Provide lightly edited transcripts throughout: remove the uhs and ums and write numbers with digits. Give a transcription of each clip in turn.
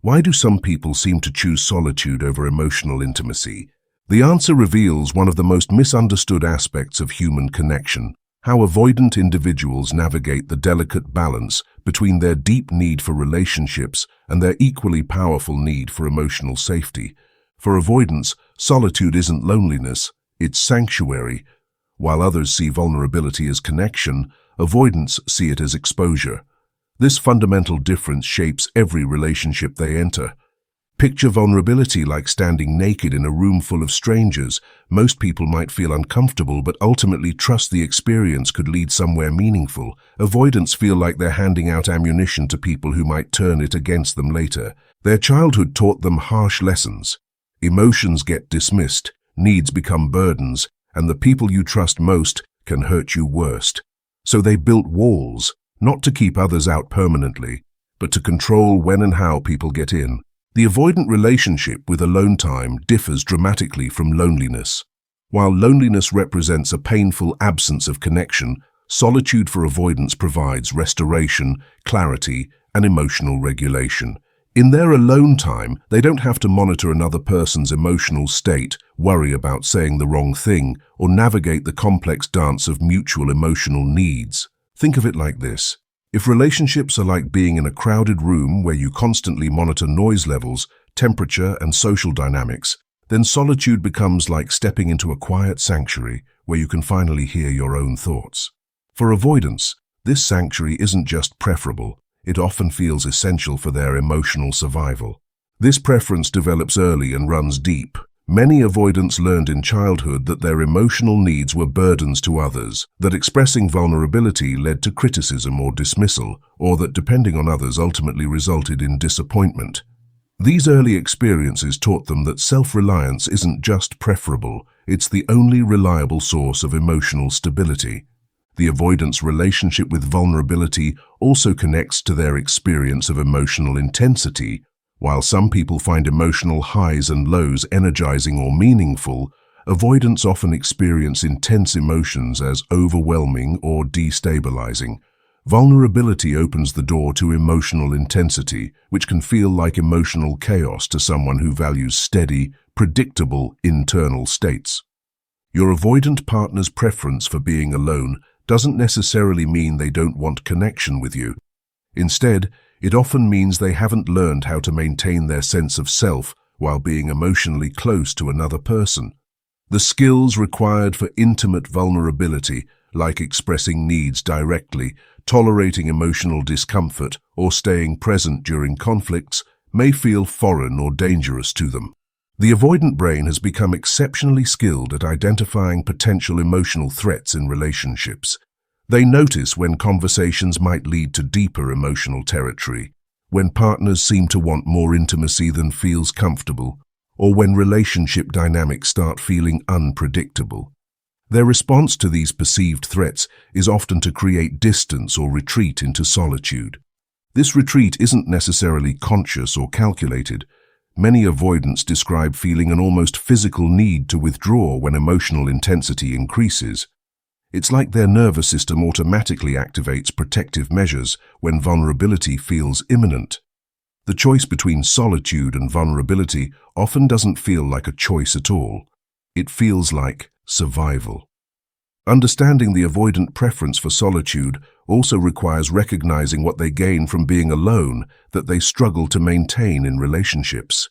Why do some people seem to choose solitude over emotional intimacy? The answer reveals one of the most misunderstood aspects of human connection: how avoidant individuals navigate the delicate balance between their deep need for relationships and their equally powerful need for emotional safety. For avoidance, solitude isn't loneliness, it's sanctuary. While others see vulnerability as connection, avoidants see it as exposure. This fundamental difference shapes every relationship they enter. Picture vulnerability like standing naked in a room full of strangers. Most people might feel uncomfortable but ultimately trust the experience could lead somewhere meaningful. Avoidants feel like they're handing out ammunition to people who might turn it against them later. Their childhood taught them harsh lessons. Emotions get dismissed, needs become burdens, and the people you trust most can hurt you worst. So they built walls, not to keep others out permanently, but to control when and how people get in. The avoidant relationship with alone time differs dramatically from loneliness. While loneliness represents a painful absence of connection, solitude for avoidance provides restoration, clarity, and emotional regulation. In their alone time, they don't have to monitor another person's emotional state, worry about saying the wrong thing, or navigate the complex dance of mutual emotional needs. Think of it like this. If relationships are like being in a crowded room where you constantly monitor noise levels, temperature, and social dynamics, then solitude becomes like stepping into a quiet sanctuary where you can finally hear your own thoughts. For avoidance, this sanctuary isn't just preferable, it often feels essential for their emotional survival. This preference develops early and runs deep. Many avoidants learned in childhood that their emotional needs were burdens to others, that expressing vulnerability led to criticism or dismissal, or that depending on others ultimately resulted in disappointment. These early experiences taught them that self-reliance isn't just preferable, it's the only reliable source of emotional stability. The avoidant's relationship with vulnerability also connects to their experience of emotional intensity. While some people find emotional highs and lows energizing or meaningful, avoidants often experience intense emotions as overwhelming or destabilizing. Vulnerability opens the door to emotional intensity, which can feel like emotional chaos to someone who values steady, predictable internal states. Your avoidant partner's preference for being alone doesn't necessarily mean they don't want connection with you. Instead, it often means they haven't learned how to maintain their sense of self while being emotionally close to another person. The skills required for intimate vulnerability, like expressing needs directly, tolerating emotional discomfort, or staying present during conflicts, may feel foreign or dangerous to them. The avoidant brain has become exceptionally skilled at identifying potential emotional threats in relationships. They notice when conversations might lead to deeper emotional territory, when partners seem to want more intimacy than feels comfortable, or when relationship dynamics start feeling unpredictable. Their response to these perceived threats is often to create distance or retreat into solitude. This retreat isn't necessarily conscious or calculated. Many avoidants describe feeling an almost physical need to withdraw when emotional intensity increases. It's like their nervous system automatically activates protective measures when vulnerability feels imminent. The choice between solitude and vulnerability often doesn't feel like a choice at all. It feels like survival. Understanding the avoidant preference for solitude also requires recognizing what they gain from being alone that they struggle to maintain in relationships.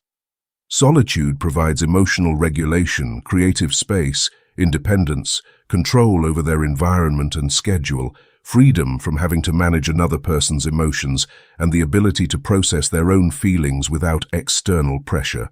Solitude provides emotional regulation, creative space, independence, control over their environment and schedule, freedom from having to manage another person's emotions, and the ability to process their own feelings without external pressure.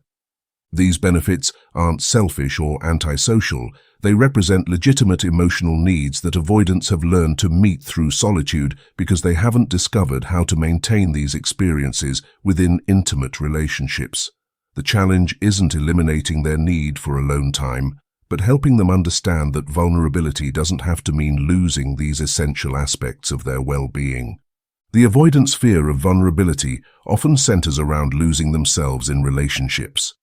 These benefits aren't selfish or antisocial. They represent legitimate emotional needs that avoidants have learned to meet through solitude because they haven't discovered how to maintain these experiences within intimate relationships. The challenge isn't eliminating their need for alone time, but helping them understand that vulnerability doesn't have to mean losing these essential aspects of their well-being. The avoidant's fear of vulnerability often centers around losing themselves in relationships.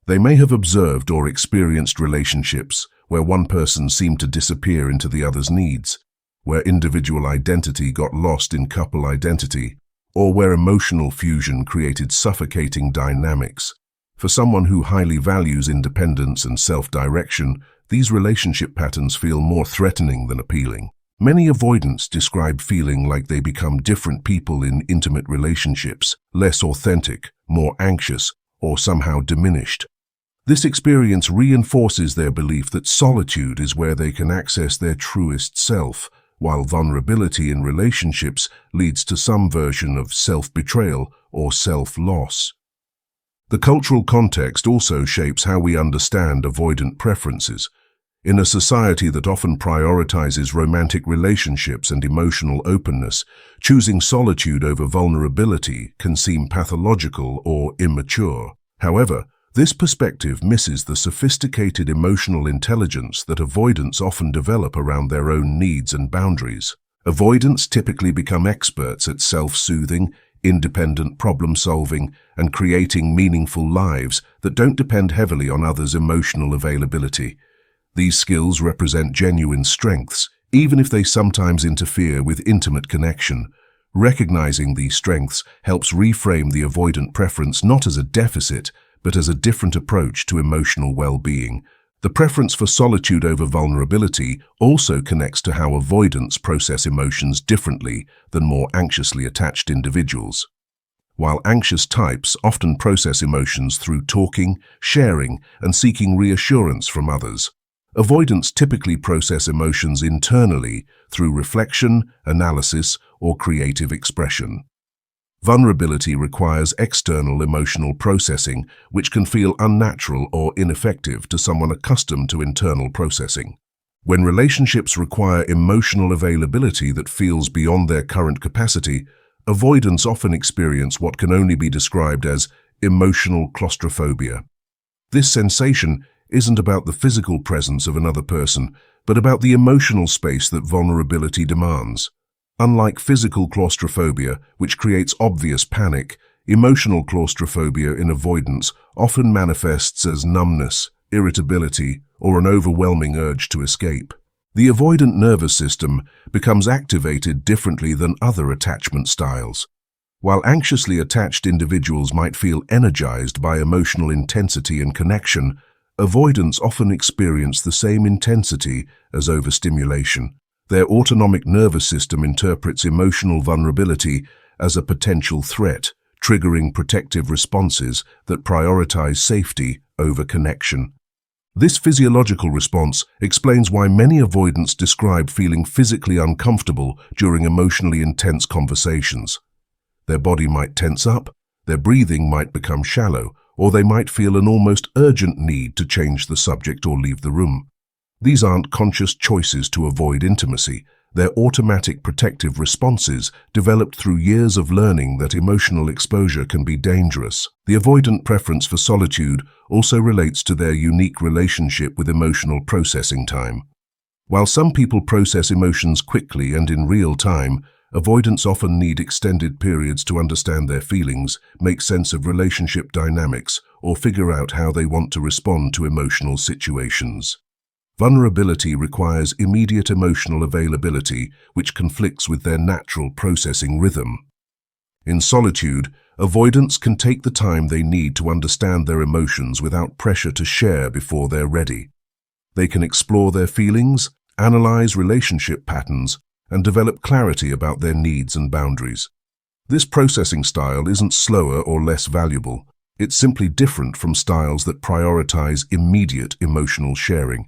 They may have observed or experienced relationships where one person seemed to disappear into the other's needs, where individual identity got lost in couple identity, or where emotional fusion created suffocating dynamics. For someone who highly values independence and self-direction, these relationship patterns feel more threatening than appealing. Many avoidants describe feeling like they become different people in intimate relationships, less authentic, more anxious, or somehow diminished. This experience reinforces their belief that solitude is where they can access their truest self, while vulnerability in relationships leads to some version of self-betrayal or self-loss. The cultural context also shapes how we understand avoidant preferences. In a society that often prioritizes romantic relationships and emotional openness, choosing solitude over vulnerability can seem pathological or immature. However, this perspective misses the sophisticated emotional intelligence that avoidants often develop around their own needs and boundaries. Avoidants typically become experts at self-soothing, independent problem-solving, and creating meaningful lives that don't depend heavily on others' emotional availability. These skills represent genuine strengths, even if they sometimes interfere with intimate connection. Recognizing these strengths helps reframe the avoidant preference not as a deficit, but as a different approach to emotional well-being. The preference for solitude over vulnerability also connects to how avoidants process emotions differently than more anxiously attached individuals. While anxious types often process emotions through talking, sharing, and seeking reassurance from others, avoidants typically process emotions internally through reflection, analysis, or creative expression. Vulnerability requires external emotional processing, which can feel unnatural or ineffective to someone accustomed to internal processing. When relationships require emotional availability that feels beyond their current capacity, avoidants often experience what can only be described as emotional claustrophobia. This sensation isn't about the physical presence of another person, but about the emotional space that vulnerability demands. Unlike physical claustrophobia, which creates obvious panic, emotional claustrophobia in avoidance often manifests as numbness, irritability, or an overwhelming urge to escape. The avoidant nervous system becomes activated differently than other attachment styles. While anxiously attached individuals might feel energized by emotional intensity and connection, avoidants often experience the same intensity as overstimulation. Their autonomic nervous system interprets emotional vulnerability as a potential threat, triggering protective responses that prioritize safety over connection. This physiological response explains why many avoidants describe feeling physically uncomfortable during emotionally intense conversations. Their body might tense up, their breathing might become shallow, or they might feel an almost urgent need to change the subject or leave the room. These aren't conscious choices to avoid intimacy. They're automatic protective responses developed through years of learning that emotional exposure can be dangerous. The avoidant preference for solitude also relates to their unique relationship with emotional processing time. While some people process emotions quickly and in real time, avoidants often need extended periods to understand their feelings, make sense of relationship dynamics, or figure out how they want to respond to emotional situations. Vulnerability requires immediate emotional availability, which conflicts with their natural processing rhythm. In solitude, avoidants can take the time they need to understand their emotions without pressure to share before they're ready. They can explore their feelings, analyze relationship patterns, and develop clarity about their needs and boundaries. This processing style isn't slower or less valuable. It's simply different from styles that prioritize immediate emotional sharing.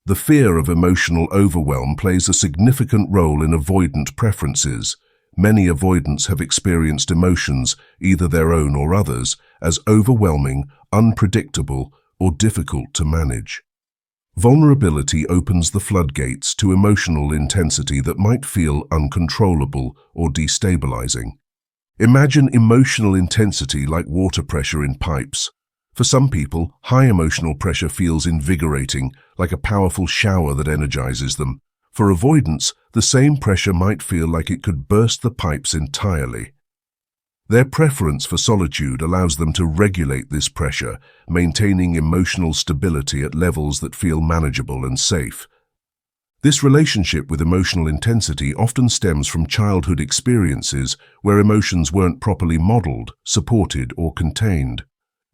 The fear of emotional overwhelm plays a significant role in avoidant preferences. Many avoidants have experienced emotions, either their own or others, as overwhelming, unpredictable, or difficult to manage. Vulnerability opens the floodgates to emotional intensity that might feel uncontrollable or destabilizing. Imagine emotional intensity like water pressure in pipes. For some people, high emotional pressure feels invigorating, like a powerful shower that energizes them. For avoidants, the same pressure might feel like it could burst the pipes entirely. Their preference for solitude allows them to regulate this pressure, maintaining emotional stability at levels that feel manageable and safe. This relationship with emotional intensity often stems from childhood experiences where emotions weren't properly modeled, supported, or contained.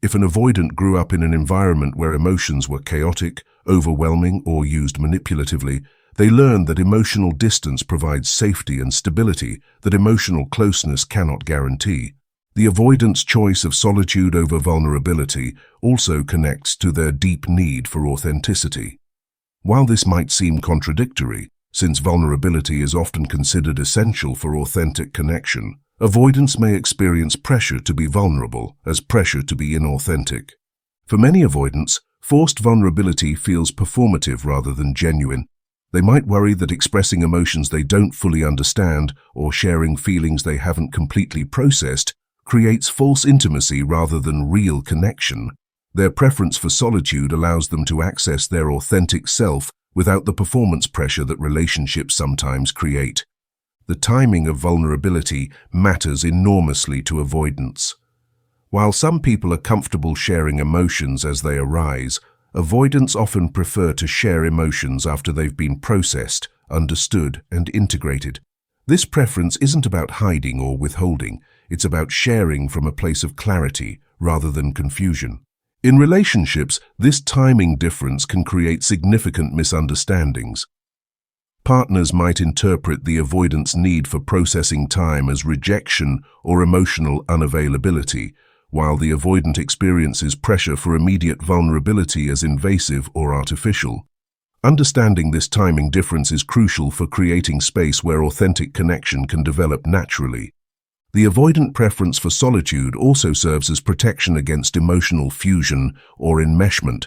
If an avoidant grew up in an environment where emotions were chaotic, overwhelming, or used manipulatively, they learned that emotional distance provides safety and stability that emotional closeness cannot guarantee. The avoidant's choice of solitude over vulnerability also connects to their deep need for authenticity. While this might seem contradictory, since vulnerability is often considered essential for authentic connection, avoidants may experience pressure to be vulnerable as pressure to be inauthentic. For many avoidants, forced vulnerability feels performative rather than genuine. They might worry that expressing emotions they don't fully understand or sharing feelings they haven't completely processed creates false intimacy rather than real connection. Their preference for solitude allows them to access their authentic self without the performance pressure that relationships sometimes create. The timing of vulnerability matters enormously to avoidants. While some people are comfortable sharing emotions as they arise, avoidants often prefer to share emotions after they've been processed, understood, and integrated. This preference isn't about hiding or withholding, it's about sharing from a place of clarity rather than confusion. In relationships, this timing difference can create significant misunderstandings. Partners might interpret the avoidant's need for processing time as rejection or emotional unavailability, while the avoidant experiences pressure for immediate vulnerability as invasive or artificial. Understanding this timing difference is crucial for creating space where authentic connection can develop naturally. The avoidant preference for solitude also serves as protection against emotional fusion or enmeshment.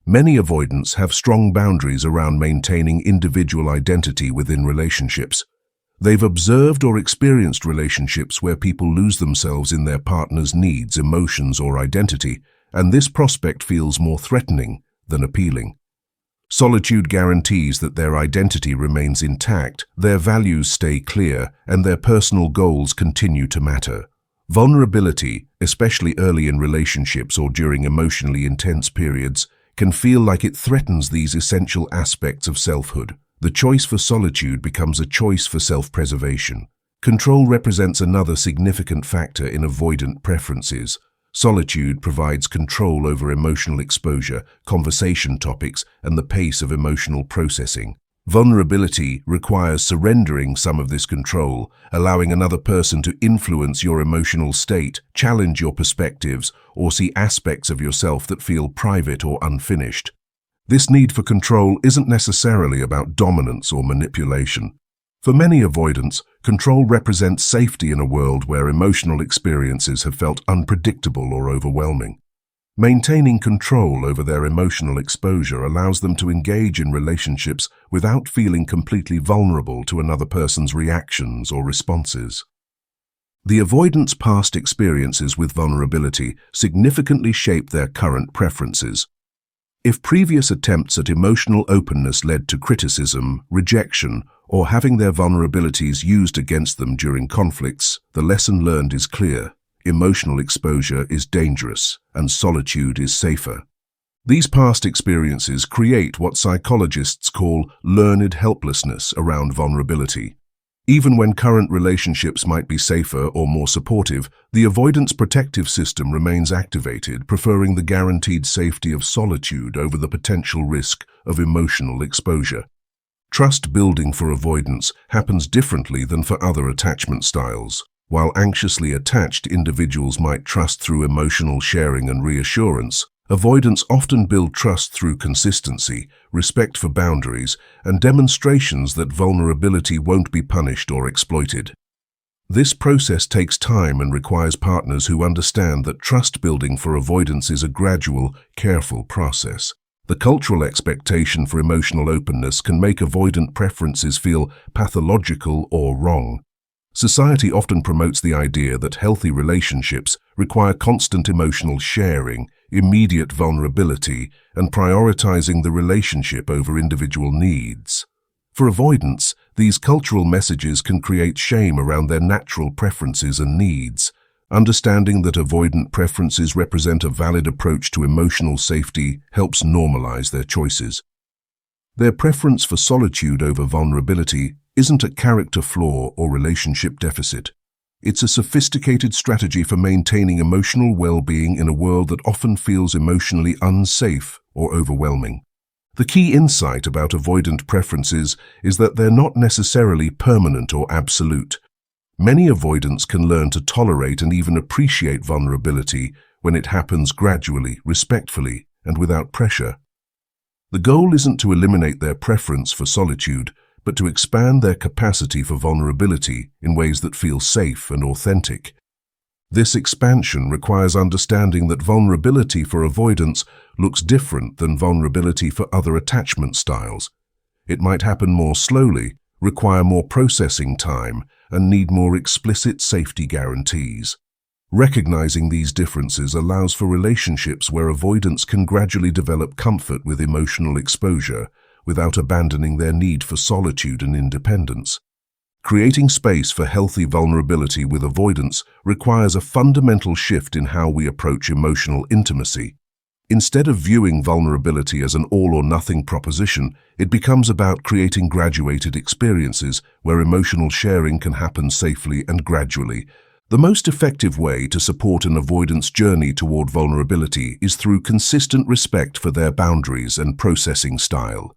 Many avoidants have strong boundaries around maintaining individual identity within relationships. They've observed or experienced relationships where people lose themselves in their partner's needs, emotions, or identity, and this prospect feels more threatening than appealing. Solitude guarantees that their identity remains intact, their values stay clear, and their personal goals continue to matter. Vulnerability, especially early in relationships or during emotionally intense periods, can feel like it threatens these essential aspects of selfhood. The choice for solitude becomes a choice for self-preservation. Control represents another significant factor in avoidant preferences. Solitude provides control over emotional exposure, conversation topics, and the pace of emotional processing. Vulnerability requires surrendering some of this control, allowing another person to influence your emotional state, challenge your perspectives, or see aspects of yourself that feel private or unfinished. This need for control isn't necessarily about dominance or manipulation. For many avoidants, control represents safety in a world where emotional experiences have felt unpredictable or overwhelming. Maintaining control over their emotional exposure allows them to engage in relationships without feeling completely vulnerable to another person's reactions or responses. The avoidant's past experiences with vulnerability significantly shape their current preferences. If previous attempts at emotional openness led to criticism, rejection, or having their vulnerabilities used against them during conflicts, the lesson learned is clear. Emotional exposure is dangerous, and solitude is safer. These past experiences create what psychologists call learned helplessness around vulnerability. Even when current relationships might be safer or more supportive, the avoidance protective system remains activated, preferring the guaranteed safety of solitude over the potential risk of emotional exposure. Trust building for avoidance happens differently than for other attachment styles. While anxiously attached individuals might trust through emotional sharing and reassurance, avoidants often build trust through consistency, respect for boundaries, and demonstrations that vulnerability won't be punished or exploited. This process takes time and requires partners who understand that trust building for avoidance is a gradual, careful process. The cultural expectation for emotional openness can make avoidant preferences feel pathological or wrong. Society often promotes the idea that healthy relationships require constant emotional sharing, immediate vulnerability, and prioritizing the relationship over individual needs. For avoidants, these cultural messages can create shame around their natural preferences and needs. Understanding that avoidant preferences represent a valid approach to emotional safety helps normalize their choices. Their preference for solitude over vulnerability isn't a character flaw or relationship deficit. It's a sophisticated strategy for maintaining emotional well-being in a world that often feels emotionally unsafe or overwhelming. The key insight about avoidant preferences is that they're not necessarily permanent or absolute. Many avoidants can learn to tolerate and even appreciate vulnerability when it happens gradually, respectfully, and without pressure. The goal isn't to eliminate their preference for solitude, but to expand their capacity for vulnerability in ways that feel safe and authentic. This expansion requires understanding that vulnerability for avoidance looks different than vulnerability for other attachment styles. It might happen more slowly, require more processing time, and need more explicit safety guarantees. Recognizing these differences allows for relationships where avoidants can gradually develop comfort with emotional exposure without abandoning their need for solitude and independence. Creating space for healthy vulnerability with avoidance requires a fundamental shift in how we approach emotional intimacy. Instead of viewing vulnerability as an all-or-nothing proposition, it becomes about creating graduated experiences where emotional sharing can happen safely and gradually. The most effective way to support an avoidance journey toward vulnerability is through consistent respect for their boundaries and processing style.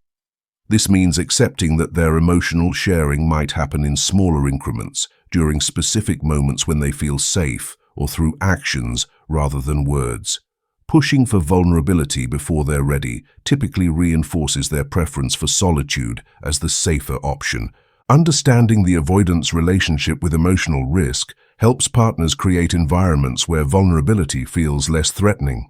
This means accepting that their emotional sharing might happen in smaller increments, during specific moments when they feel safe, or through actions rather than words. Pushing for vulnerability before they're ready typically reinforces their preference for solitude as the safer option. Understanding the avoidance relationship with emotional risk helps partners create environments where vulnerability feels less threatening.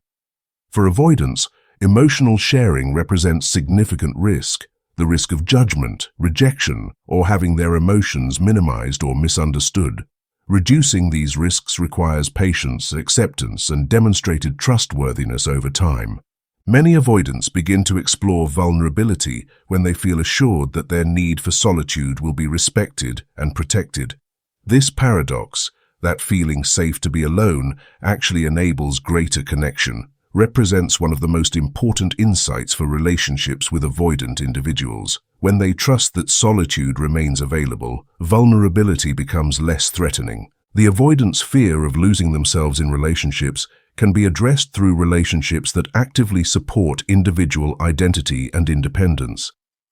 For avoidance, emotional sharing represents significant risk. The risk of judgment, rejection, or having their emotions minimized or misunderstood. Reducing these risks requires patience, acceptance, and demonstrated trustworthiness over time. Many avoidants begin to explore vulnerability when they feel assured that their need for solitude will be respected and protected. This paradox, that feeling safe to be alone actually enables greater connection, represents one of the most important insights for relationships with avoidant individuals. When they trust that solitude remains available, vulnerability becomes less threatening. The avoidant's fear of losing themselves in relationships can be addressed through relationships that actively support individual identity and independence.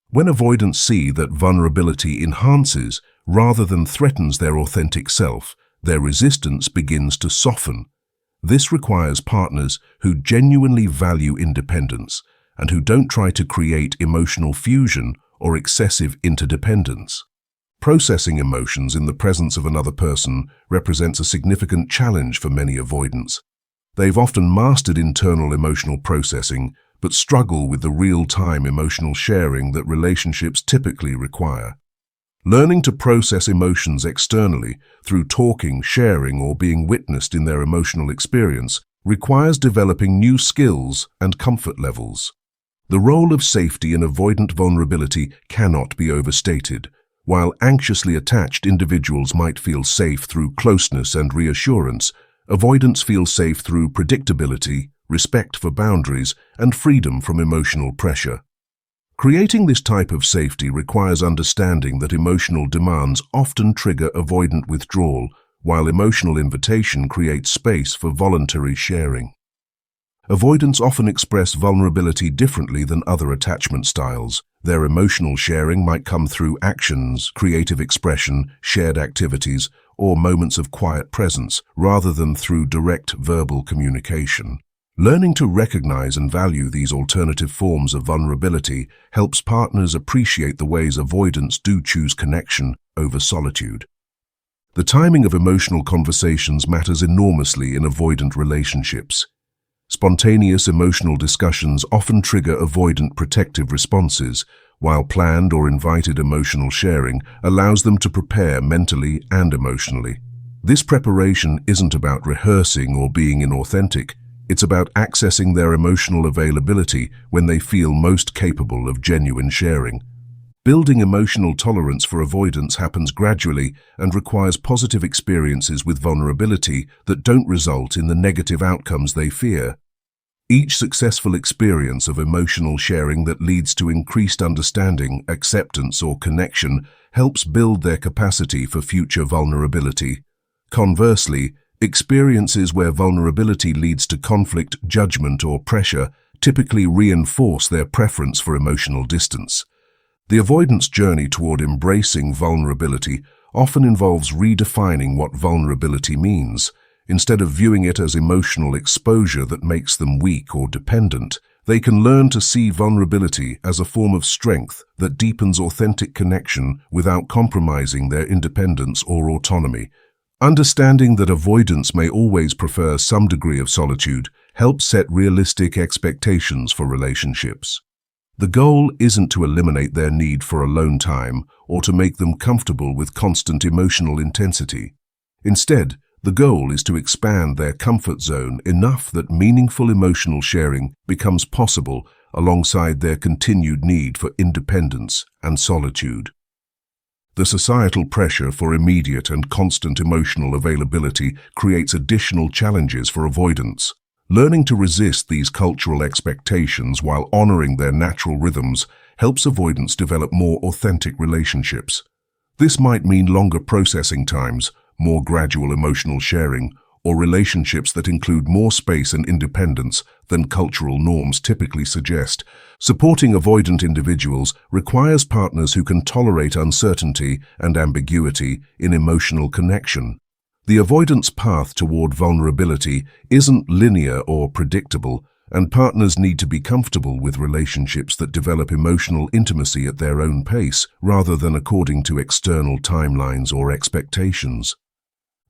When avoidants see that vulnerability enhances rather than threatens their authentic self, their resistance begins to soften. This requires partners who genuinely value independence and who don't try to create emotional fusion or excessive interdependence. Processing emotions in the presence of another person represents a significant challenge for many avoidants. They've often mastered internal emotional processing, but struggle with the real-time emotional sharing that relationships typically require. Learning to process emotions externally through talking, sharing, or being witnessed in their emotional experience requires developing new skills and comfort levels. The role of safety in avoidant vulnerability cannot be overstated. While anxiously attached individuals might feel safe through closeness and reassurance, avoidants feel safe through predictability, respect for boundaries, and freedom from emotional pressure. Creating this type of safety requires understanding that emotional demands often trigger avoidant withdrawal, while emotional invitation creates space for voluntary sharing. Avoidants often express vulnerability differently than other attachment styles. Their emotional sharing might come through actions, creative expression, shared activities, or moments of quiet presence, rather than through direct verbal communication. Learning to recognize and value these alternative forms of vulnerability helps partners appreciate the ways avoidants do choose connection over solitude. The timing of emotional conversations matters enormously in avoidant relationships. Spontaneous emotional discussions often trigger avoidant protective responses, while planned or invited emotional sharing allows them to prepare mentally and emotionally. This preparation isn't about rehearsing or being inauthentic. It's about accessing their emotional availability when they feel most capable of genuine sharing. Building emotional tolerance for avoidance happens gradually and requires positive experiences with vulnerability that don't result in the negative outcomes they fear. Each successful experience of emotional sharing that leads to increased understanding, acceptance, or connection helps build their capacity for future vulnerability. Conversely, experiences where vulnerability leads to conflict, judgment, or pressure typically reinforce their preference for emotional distance. The avoidance journey toward embracing vulnerability often involves redefining what vulnerability means. Instead of viewing it as emotional exposure that makes them weak or dependent, they can learn to see vulnerability as a form of strength that deepens authentic connection without compromising their independence or autonomy. Understanding that avoidants may always prefer some degree of solitude helps set realistic expectations for relationships. The goal isn't to eliminate their need for alone time or to make them comfortable with constant emotional intensity. Instead, the goal is to expand their comfort zone enough that meaningful emotional sharing becomes possible alongside their continued need for independence and solitude. The societal pressure for immediate and constant emotional availability creates additional challenges for avoidants. Learning to resist these cultural expectations while honoring their natural rhythms helps avoidants develop more authentic relationships. This might mean longer processing times, more gradual emotional sharing, or relationships that include more space and independence than cultural norms typically suggest. Supporting avoidant individuals requires partners who can tolerate uncertainty and ambiguity in emotional connection. The avoidance path toward vulnerability isn't linear or predictable, and partners need to be comfortable with relationships that develop emotional intimacy at their own pace rather than according to external timelines or expectations.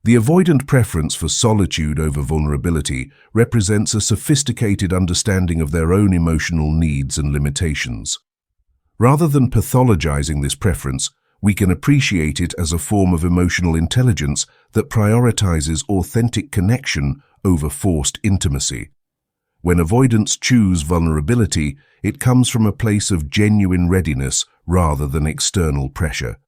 The avoidant preference for solitude over vulnerability represents a sophisticated understanding of their own emotional needs and limitations. Rather than pathologizing this preference, we can appreciate it as a form of emotional intelligence that prioritizes authentic connection over forced intimacy. When avoidants choose vulnerability, it comes from a place of genuine readiness rather than external pressure.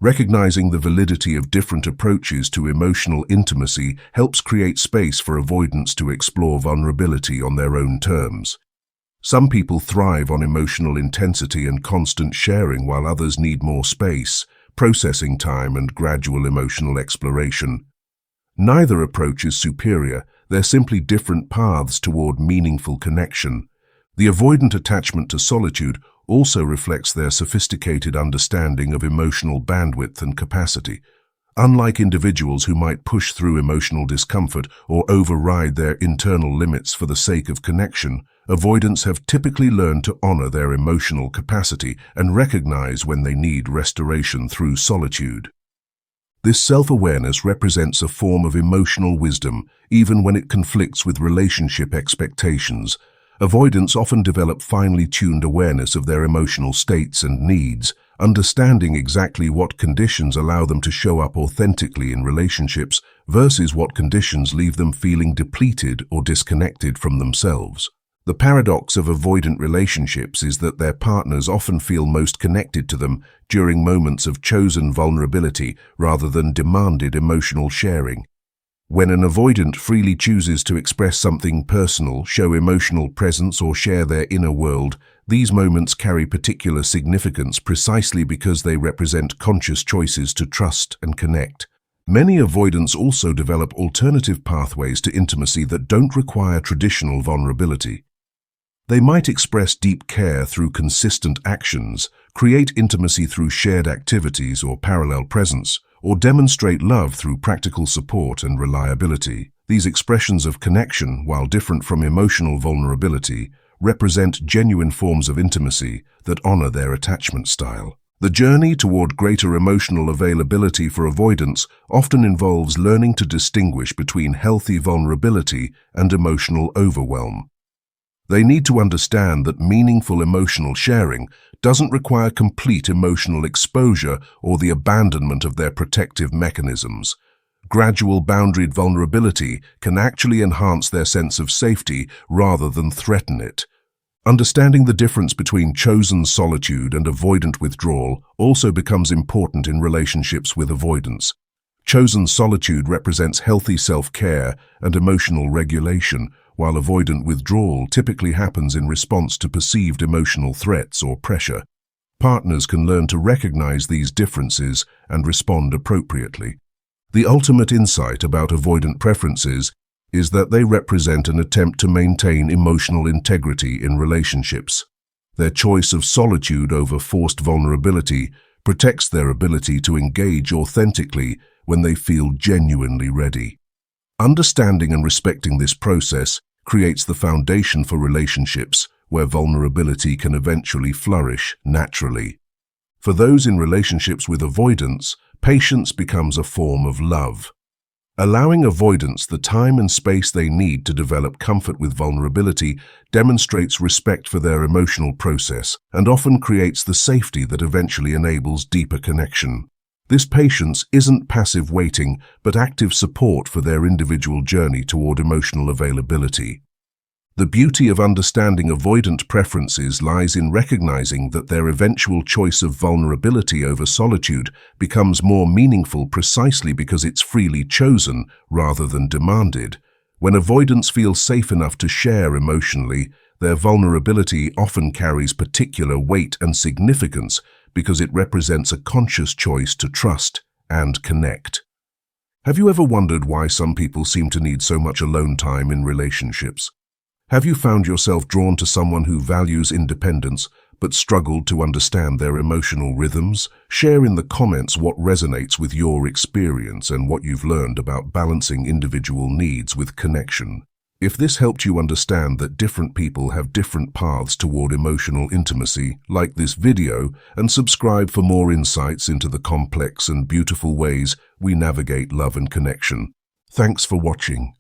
Recognizing the validity of different approaches to emotional intimacy helps create space for avoidants to explore vulnerability on their own terms. Some people thrive on emotional intensity and constant sharing, while others need more space, processing time, and gradual emotional exploration. Neither approach is superior, they're simply different paths toward meaningful connection. The avoidant attachment to solitude also reflects their sophisticated understanding of emotional bandwidth and capacity. Unlike individuals who might push through emotional discomfort or override their internal limits for the sake of connection, avoidants have typically learned to honor their emotional capacity and recognize when they need restoration through solitude. This self-awareness represents a form of emotional wisdom, even when it conflicts with relationship expectations. Avoidants often develop finely tuned awareness of their emotional states and needs, understanding exactly what conditions allow them to show up authentically in relationships versus what conditions leave them feeling depleted or disconnected from themselves. The paradox of avoidant relationships is that their partners often feel most connected to them during moments of chosen vulnerability rather than demanded emotional sharing. When an avoidant freely chooses to express something personal, show emotional presence, or share their inner world, these moments carry particular significance precisely because they represent conscious choices to trust and connect. Many avoidants also develop alternative pathways to intimacy that don't require traditional vulnerability. They might express deep care through consistent actions, create intimacy through shared activities or parallel presence, or demonstrate love through practical support and reliability. These expressions of connection, while different from emotional vulnerability, represent genuine forms of intimacy that honor their attachment style. The journey toward greater emotional availability for avoidants often involves learning to distinguish between healthy vulnerability and emotional overwhelm. They need to understand that meaningful emotional sharing doesn't require complete emotional exposure or the abandonment of their protective mechanisms. Gradual boundaried vulnerability can actually enhance their sense of safety rather than threaten it. Understanding the difference between chosen solitude and avoidant withdrawal also becomes important in relationships with avoidants. Chosen solitude represents healthy self-care and emotional regulation, while avoidant withdrawal typically happens in response to perceived emotional threats or pressure. Partners can learn to recognize these differences and respond appropriately. The ultimate insight about avoidant preferences is that they represent an attempt to maintain emotional integrity in relationships. Their choice of solitude over forced vulnerability protects their ability to engage authentically when they feel genuinely ready. Understanding and respecting this process creates the foundation for relationships where vulnerability can eventually flourish naturally. For those in relationships with avoidance, patience becomes a form of love. Allowing avoidants the time and space they need to develop comfort with vulnerability demonstrates respect for their emotional process and often creates the safety that eventually enables deeper connection. This patience isn't passive waiting, but active support for their individual journey toward emotional availability. The beauty of understanding avoidant preferences lies in recognizing that their eventual choice of vulnerability over solitude becomes more meaningful precisely because it's freely chosen rather than demanded. When avoidants feel safe enough to share emotionally, their vulnerability often carries particular weight and significance because it represents a conscious choice to trust and connect. Have you ever wondered why some people seem to need so much alone time in relationships? Have you found yourself drawn to someone who values independence but struggled to understand their emotional rhythms? Share in the comments what resonates with your experience and what you've learned about balancing individual needs with connection. If this helped you understand that different people have different paths toward emotional intimacy, like this video and subscribe for more insights into the complex and beautiful ways we navigate love and connection. Thanks for watching.